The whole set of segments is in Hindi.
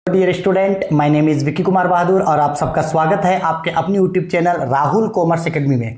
Dear student, my name is Vicky Kumar Bahadur और आप सबका स्वागत है आपके अपनी YouTube channel Rahul commerce academy में।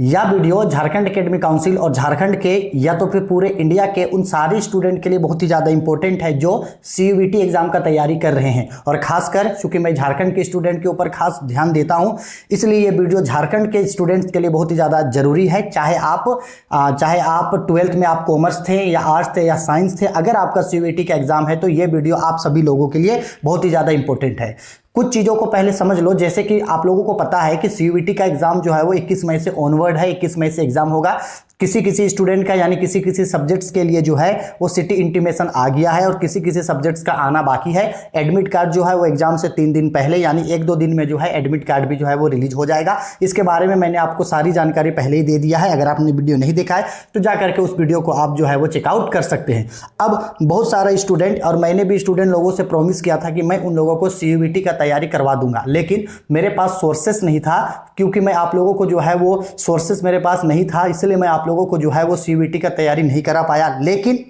यह वीडियो झारखंड एकेडमिक काउंसिल और झारखंड के या तो फिर पूरे इंडिया के उन सारे स्टूडेंट के लिए बहुत ही ज़्यादा इंपॉर्टेंट है जो CUET एग्जाम का तैयारी कर रहे हैं। और खासकर चूंकि मैं झारखंड के स्टूडेंट के ऊपर खास ध्यान देता हूं, इसलिए ये वीडियो झारखंड के स्टूडेंट्स के लिए बहुत ही ज़्यादा जरूरी है। चाहे आप 12th में आप कॉमर्स थे या आर्ट्स थे या साइंस थे, अगर आपका CUET का एग्जाम है तो ये वीडियो आप सभी लोगों के लिए बहुत ही ज़्यादा इंपॉर्टेंट है। कुछ चीज़ों को पहले समझ लो, जैसे कि आप लोगों को पता है कि CUET का एग्जाम जो है वो 21 मई से ऑनवर्ड है, 21 मई से एग्जाम होगा। किसी स्टूडेंट का यानी किसी सब्जेक्ट्स के लिए जो है वो सिटी इंटीमेशन आ गया है और किसी सब्जेक्ट्स का आना बाकी है। एडमिट कार्ड जो है वो एग्जाम से 3 दिन पहले यानी 1-2 दिन में जो है एडमिट कार्ड भी जो है वो रिलीज हो जाएगा। इसके बारे में मैंने आपको सारी जानकारी पहले ही दे दिया है। अगर आपने वीडियो नहीं देखा है तो जा करके उस वीडियो को आप जो है वो चेकआउट कर सकते हैं। अब बहुत सारा स्टूडेंट, और मैंने भी स्टूडेंट लोगों से प्रॉमिस किया था कि मैं उन लोगों को CUET का तैयारी करवा दूंगा, लेकिन मेरे पास सोर्सेस नहीं था, क्योंकि मैं आप लोगों को जो है वो सोर्सेस मेरे पास नहीं था, इसलिए मैं आप लोगों को जो है वो CUET का तैयारी नहीं करा पाया। लेकिन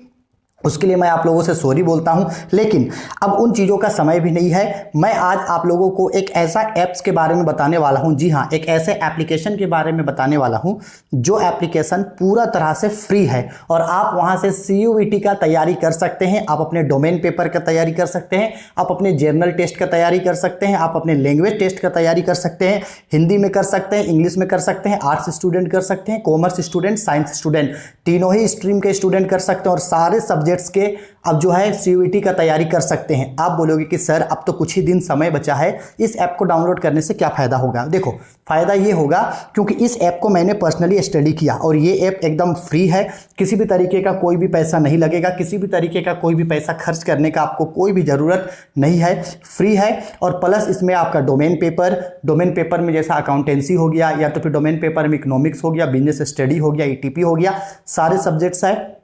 उसके लिए मैं आप लोगों से सॉरी बोलता हूं। लेकिन अब उन चीज़ों का समय भी नहीं है। मैं आज आप लोगों को एक ऐसा ऐप्स के बारे में बताने वाला हूं, जी हां, एक ऐसे एप्लीकेशन के बारे में बताने वाला हूं जो एप्लीकेशन पूरा तरह से फ्री है और आप वहां से CUET का तैयारी कर सकते हैं। आप अपने डोमेन पेपर का तैयारी कर सकते हैं, आप अपने जर्नल टेस्ट का तैयारी कर सकते हैं, आप अपने लैंग्वेज टेस्ट का तैयारी कर सकते हैं। हिंदी में कर सकते हैं, इंग्लिश में कर सकते हैं, आर्ट्स स्टूडेंट कर सकते हैं, कॉमर्स स्टूडेंट, साइंस स्टूडेंट, तीनों ही स्ट्रीम के स्टूडेंट कर सकते हैं और सारे सब्जेक्ट्स के अब जो है CUET का तैयारी कर सकते हैं। आप बोलोगे कि सर अब तो कुछ ही दिन समय बचा है, इस ऐप को डाउनलोड करने से क्या फ़ायदा होगा? देखो, फ़ायदा ये होगा क्योंकि इस ऐप को मैंने पर्सनली स्टडी किया और ये ऐप एकदम फ्री है। किसी भी तरीके का कोई भी पैसा नहीं लगेगा, किसी भी तरीके का कोई भी पैसा खर्च करने का आपको कोई भी ज़रूरत नहीं है, फ्री है। और प्लस इसमें आपका डोमेन पेपर में जैसा अकाउंटेंसी हो गया या तो फिर डोमेन पेपर में इकोनॉमिक्स हो गया, बिजनेस स्टडी हो गया, ETP हो गया, सारे सब्जेक्ट्स है।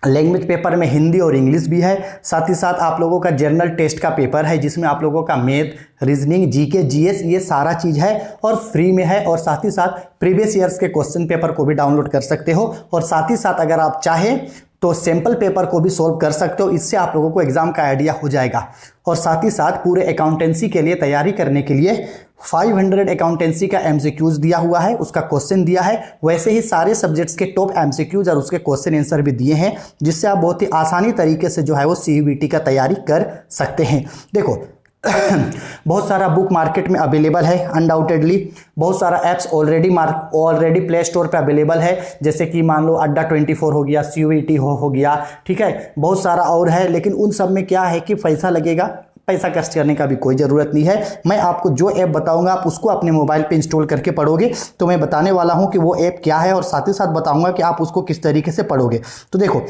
लैंग्वेज पेपर में हिंदी और इंग्लिश भी है। साथ ही साथ आप लोगों का जर्नल टेस्ट का पेपर है जिसमें आप लोगों का मैथ, रीजनिंग, GK, GS ये सारा चीज़ है और फ्री में है। और साथ ही साथ प्रीवियस ईयर्स के क्वेश्चन पेपर को भी डाउनलोड कर सकते हो और साथ ही साथ अगर आप चाहें तो सैंपल पेपर को भी सॉल्व कर सकते हो। इससे आप लोगों को एग्जाम का आइडिया हो जाएगा। और साथ ही साथ पूरे अकाउंटेंसी के लिए तैयारी करने के लिए 500 अकाउंटेंसी का MCQs दिया हुआ है, उसका क्वेश्चन दिया है। वैसे ही सारे सब्जेक्ट्स के टॉप MCQs और उसके क्वेश्चन आंसर भी दिए हैं, जिससे आप बहुत ही आसानी तरीके से जो है वो CUET का तैयारी कर सकते हैं। देखो बहुत सारा बुक मार्केट में अवेलेबल है, अनडाउटेडली बहुत सारा ऐप्स ऑलरेडी प्ले स्टोर पे अवेलेबल है, जैसे कि मान लो अड्डा 24 हो गया, CUET हो गया, ठीक है, बहुत सारा और है। लेकिन उन सब में क्या है कि पैसा लगेगा, पैसा खर्च करने का भी कोई ज़रूरत नहीं है। मैं आपको जो ऐप बताऊंगा आप उसको अपने मोबाइल पे इंस्टॉल करके पढ़ोगे। तो मैं बताने वाला हूं कि वो ऐप क्या है और साथ ही साथ बताऊंगा कि आप उसको किस तरीके से पढ़ोगे। तो देखो,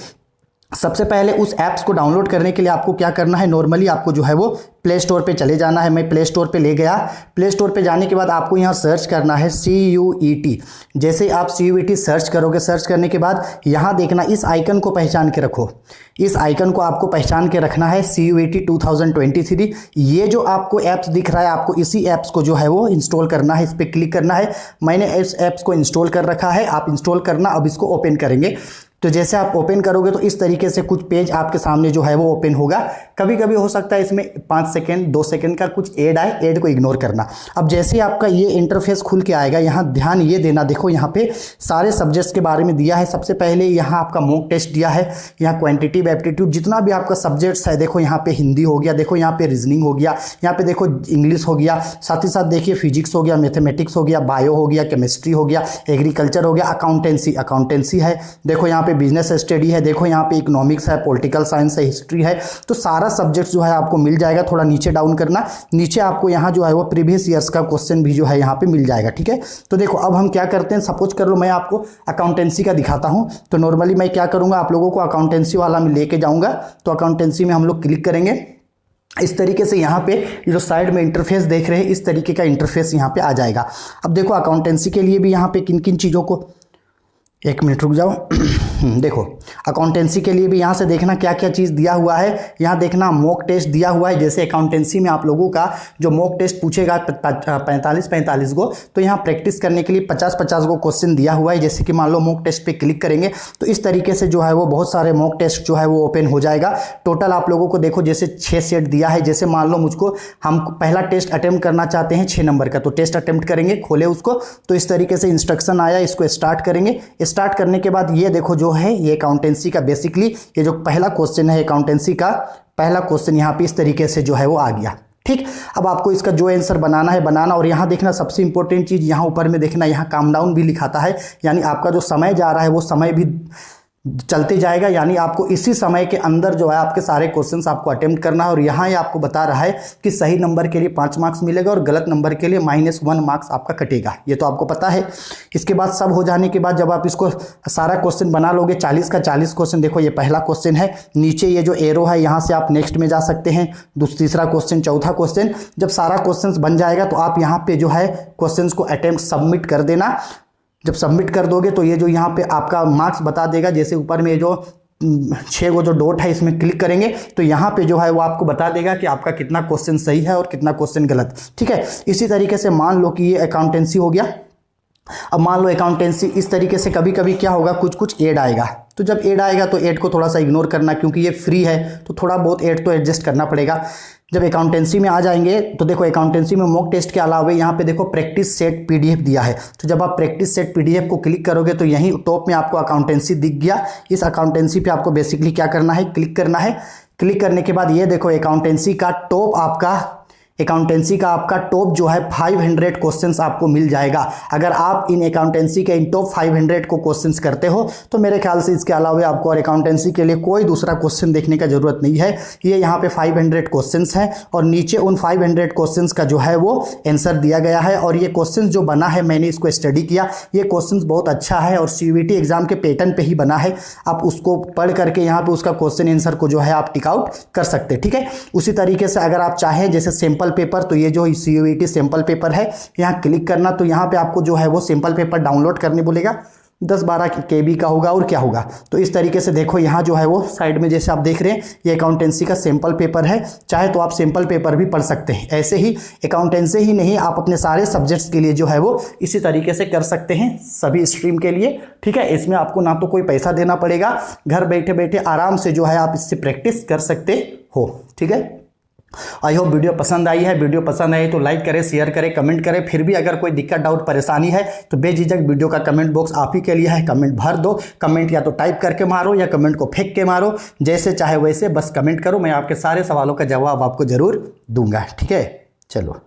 सबसे पहले उस ऐप्स को डाउनलोड करने के लिए आपको क्या करना है, नॉर्मली आपको जो है वो प्ले स्टोर पे चले जाना है। मैं प्ले स्टोर पे ले गया। प्ले स्टोर पे जाने के बाद आपको यहाँ सर्च करना है CUET। जैसे आप CUET सर्च करोगे, सर्च करने के बाद यहाँ देखना, इस आइकन को पहचान के रखो, इस आइकन को आपको पहचान के रखना है, CUET 2023। ये जो आपको ऐप्स दिख रहा है, आपको इसी ऐप्स को जो है वो इंस्टॉल करना है, इस पर क्लिक करना है। मैंने इस ऐप्स को इंस्टॉल कर रखा है, आप इंस्टॉल करना। अब इसको ओपन करेंगे तो जैसे आप ओपन करोगे तो इस तरीके से कुछ पेज आपके सामने जो है वो ओपन होगा। कभी कभी हो सकता है इसमें 5 सेकंड 2 सेकंड का कुछ ऐड आए, ऐड को इग्नोर करना। अब जैसे ही आपका ये इंटरफेस खुल के आएगा, यहाँ ध्यान ये देना, देखो यहाँ पे सारे सब्जेक्ट्स के बारे में दिया है। सबसे पहले यहाँ आपका मॉक टेस्ट दिया है, यहाँ क्वान्टिटिव एप्टीट्यूड, जितना भी आपका सब्जेक्ट्स है, देखो यहाँ पे हिंदी हो गया, देखो यहाँ पे रीजनिंग हो गया, यहाँ पे देखो इंग्लिश हो गया, साथ ही साथ देखिए फिजिक्स हो गया, मैथमेटिक्स हो गया, बायो हो गया, केमिस्ट्री हो गया, एग्रीकल्चर हो गया, अकाउंटेंसी है, देखो यहाँ पे बिजनेस स्टडी है, देखो यहाँ पे इकोनॉमिक्स है, पॉलिटिकल साइंस है, हिस्ट्री है। तो सारा सब्जेक्ट जो है आपको मिल जाएगा। थोड़ा नीचे डाउन करना, नीचे आपको यहाँ जो है वो प्रीवियस ईयर्स का क्वेश्चन भी जो है यहाँ पे मिल जाएगा, ठीक है। तो देखो अब हम क्या करते हैं, सपोज कर लो मैं आपको अकाउंटेंसी का दिखाता हूँ। तो नॉर्मली मैं क्या करूँगा, आप लोगों को अकाउंटेंसी वाला में लेके जाऊँगा। तो अकाउंटेंसी में हम लोग क्लिक करेंगे। इस तरीके से यहाँ पे जो साइड में इंटरफेस देख रहे हैं, इस तरीके का इंटरफेस यहाँ पे आ जाएगा। अब देखो अकाउंटेंसी के लिए भी यहाँ पे किन किन चीज़ों को, एक मिनट रुक जाओ। देखो अकाउंटेंसी के लिए भी यहाँ से देखना क्या क्या चीज़ दिया हुआ है। यहाँ देखना मॉक टेस्ट दिया हुआ है। जैसे अकाउंटेंसी में आप लोगों का जो मॉक टेस्ट पूछेगा 45 गो, तो यहाँ प्रैक्टिस करने के लिए 50 गो क्वेश्चन दिया हुआ है। जैसे कि मान लो मॉक टेस्ट पे क्लिक करेंगे तो इस तरीके से जो है वो बहुत सारे मॉक टेस्ट जो है वो ओपन हो जाएगा। टोटल आप लोगों को देखो जैसे 6 सेट दिया है। जैसे मान लो मुझको हम पहला टेस्ट अटेम्प्ट करना चाहते हैं 6 नंबर का, तो टेस्ट अटेम्प्ट करेंगे, खोले उसको तो इस तरीके से इंस्ट्रक्शन आया, इसको स्टार्ट करेंगे। स्टार्ट करने के बाद ये देखो जो है ये अकाउंटेंसी का बेसिकली ये जो पहला क्वेश्चन है अकाउंटेंसी का पहला क्वेश्चन यहाँ पे इस तरीके से जो है वो आ गया। ठीक, अब आपको इसका जो आंसर बनाना है बनाना। और यहाँ देखना सबसे इंपॉर्टेंट चीज़ यहाँ ऊपर में देखना, यहाँ काम डाउन भी लिखाता है, यानी आपका जो समय जा रहा है वो समय भी चलते जाएगा। यानी आपको इसी समय के अंदर जो है आपके सारे क्वेश्चंस आपको अटेम्प्ट करना है। और यहाँ ये आपको बता रहा है कि सही नंबर के लिए 5 मार्क्स मिलेगा और गलत नंबर के लिए -1 मार्क्स आपका कटेगा, ये तो आपको पता है। इसके बाद सब हो जाने के बाद जब आप इसको सारा क्वेश्चन बना लोगे 40 का 40 क्वेश्चन, देखो ये पहला क्वेश्चन है, नीचे ये जो एरो है यहाँ से आप नेक्स्ट में जा सकते हैं, तीसरा क्वेश्चन, चौथा क्वेश्चन। जब सारा क्वेश्चन बन जाएगा तो आप यहाँ पे जो है क्वेश्चन को अटेम्प्ट सबमिट कर देना। जब सबमिट कर दोगे तो ये जो यहाँ पे आपका मार्क्स बता देगा। जैसे ऊपर में जो 6 गो जो डॉट है इसमें क्लिक करेंगे तो यहाँ पे जो है वो आपको बता देगा कि आपका कितना क्वेश्चन सही है और कितना क्वेश्चन गलत। ठीक है, इसी तरीके से मान लो कि ये अकाउंटेंसी हो गया। अब मान लो अकाउंटेंसी इस तरीके से कभी कभी क्या होगा, कुछ ऐड आएगा, तो जब ऐड आएगा तो ऐड को थोड़ा सा इग्नोर करना, क्योंकि ये फ्री है तो थोड़ा बहुत ऐड तो एडजस्ट करना पड़ेगा। जब अकाउंटेंसी में आ जाएंगे तो देखो अकाउंटेंसी में मॉक टेस्ट के अलावा यहाँ पे देखो प्रैक्टिस सेट पीडीएफ दिया है। तो जब आप प्रैक्टिस सेट पीडीएफ को क्लिक करोगे तो यहीं टॉप में आपको अकाउंटेंसी दिख गया। इस अकाउंटेंसी पे आपको बेसिकली क्या करना है, क्लिक करना है। क्लिक करने के बाद ये देखो अकाउंटेंसी का टॉप जो है 500 क्वेश्चंस आपको मिल जाएगा। अगर आप इन अकाउंटेंसी के इन टॉप 500 को क्वेश्चंस करते हो तो मेरे ख्याल से इसके अलावा आपको और अकाउंटेंसी के लिए कोई दूसरा क्वेश्चन देखने का जरूरत नहीं है। ये यहाँ पे 500 क्वेश्चंस हैं और नीचे उन 500 क्वेश्चंस का जो है वो आंसर दिया गया है। और ये क्वेश्चन जो बना है मैंने इसको स्टडी किया, ये क्वेश्चन बहुत अच्छा है और CUET एग्जाम के पैटर्न पे ही बना है। आप उसको पढ़ करके यहाँ पे उसका क्वेश्चन आंसर को जो है आप टिक आउट कर सकते हैं। ठीक है, उसी तरीके से अगर आप चाहें जैसे सैंपल पेपर, तो ये जो CUET सैंपल पेपर है यहाँ क्लिक करना, तो यहाँ पे आपको जो है वो सैंपल पेपर डाउनलोड करने बोलेगा। 10-12 KB का होगा और क्या होगा। तो इस तरीके से देखो यहाँ जो है वो साइड में जैसे आप देख रहे हैं ये अकाउंटेंसी का सैंपल पेपर है। चाहे तो आप सैंपल पेपर भी पढ़ सकते हैं। ऐसे ही अकाउंटेंसी ही नहीं, आप अपने सारे सब्जेक्ट्स के लिए जो है वो इसी तरीके से कर सकते हैं, सभी स्ट्रीम के लिए। ठीक है, इसमें आपको ना तो कोई पैसा देना पड़ेगा, घर बैठे बैठे आराम से जो है आप इससे प्रैक्टिस कर सकते हो। ठीक है, आई होप वीडियो पसंद आई है। वीडियो पसंद आई तो लाइक करें, शेयर करें, कमेंट करें। फिर भी अगर कोई दिक्कत, डाउट, परेशानी है तो बेझिझक वीडियो का कमेंट बॉक्स आप ही के लिए है, कमेंट भर दो। कमेंट या तो टाइप करके मारो या कमेंट को फेंक के मारो, जैसे चाहे वैसे बस कमेंट करो। मैं आपके सारे सवालों का जवाब आपको जरूर दूंगा। ठीक है, चलो।